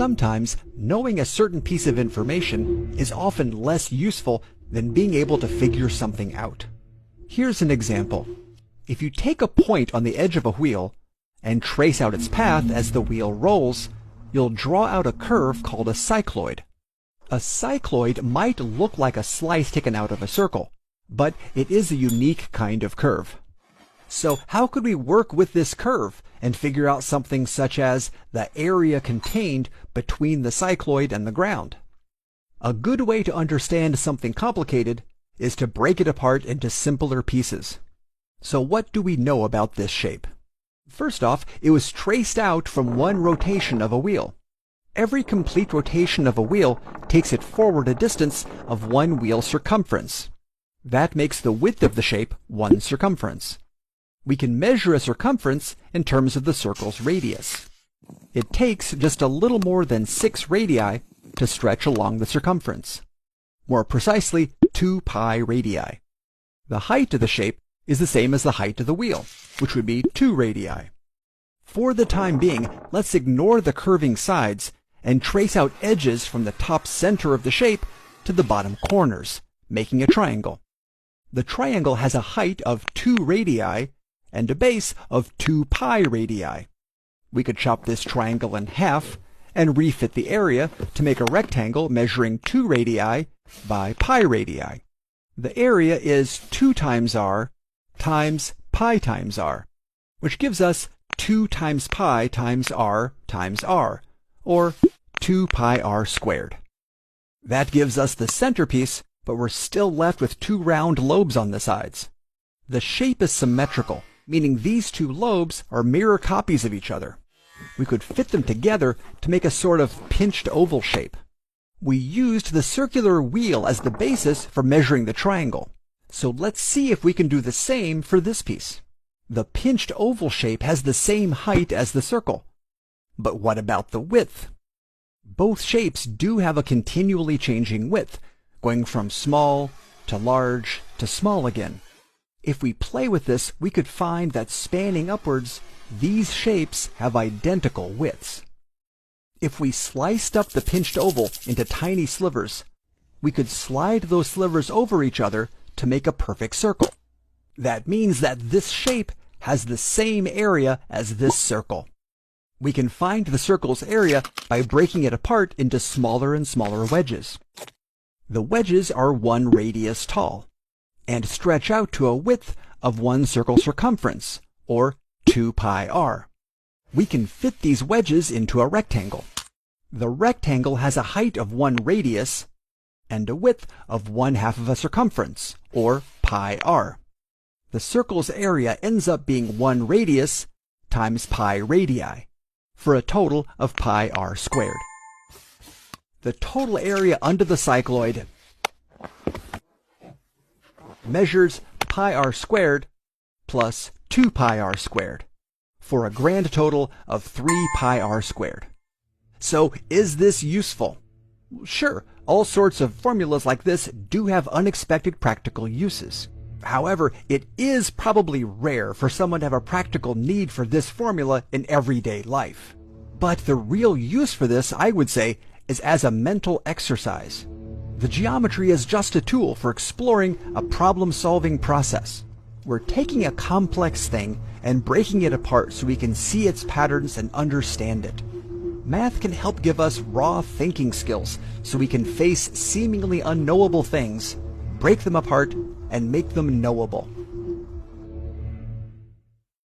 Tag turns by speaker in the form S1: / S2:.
S1: Sometimes, knowing a certain piece of information is often less useful than being able to figure something out. Here's an example. If you take a point on the edge of a wheel and trace out its path as the wheel rolls, you'll draw out a curve called a cycloid. A cycloid might look like a slice taken out of a circle, but it is a unique kind of curve. So how could we work with this curve and figure out something such as the area contained between the cycloid and the ground? A good way to understand something complicated is to break it apart into simpler pieces. So what do we know about this shape? First off, it was traced out from one rotation of a wheel. Every complete rotation of a wheel takes it forward a distance of one wheel circumference. That makes the width of the shape one circumference. We can measure a circumference in terms of the circle's radius. It takes just a little more than 6 radii to stretch along the circumference. More precisely, 2 pi radii. The height of the shape is the same as the height of the wheel, which would be 2 radii. For the time being, let's ignore the curving sides and trace out edges from the top center of the shape to the bottom corners, making a triangle. The triangle has a height of 2 radii and a base of 2 pi radii. We could chop this triangle in half and refit the area to make a rectangle measuring 2 radii by pi radii. The area is 2 times r times pi times r, which gives us 2 times pi times r, or 2 pi r squared. That gives us the centerpiece, but we're still left with 2 round lobes on the sides. The shape is symmetrical, meaning these 2 lobes are mirror copies of each other. We could fit them together to make a sort of pinched oval shape. We used the circular wheel as the basis for measuring the triangle. So let's see if we can do the same for this piece. The pinched oval shape has the same height as the circle. But what about the width? Both shapes do have a continually changing width, going from small to large to small again. If we play with this, we could find that spanning upwards, these shapes have identical widths. If we sliced up the pinched oval into tiny slivers, we could slide those slivers over each other to make a perfect circle. That means that this shape has the same area as this circle. We can find the circle's area by breaking it apart into smaller and smaller wedges. The wedges are 1 radius tall and stretch out to a width of 1 circle circumference, or 2 pi r. We can fit these wedges into a rectangle. The rectangle has a height of 1 radius and a width of 1/2 of a circumference, or pi r. The circle's area ends up being 1 radius times pi radii, for a total of pi r squared. The total area under the cycloid measures pi r squared plus 2 pi r squared, for a grand total of 3 pi r squared. So, is this useful? Sure, all sorts of formulas like this do have unexpected practical uses. However, it is probably rare for someone to have a practical need for this formula in everyday life. But the real use for this, I would say, is as a mental exercise. The geometry is just a tool for exploring a problem-solving process. We're taking a complex thing and breaking it apart so we can see its patterns and understand it. Math can help give us raw thinking skills so we can face seemingly unknowable things, break them apart, and make them knowable.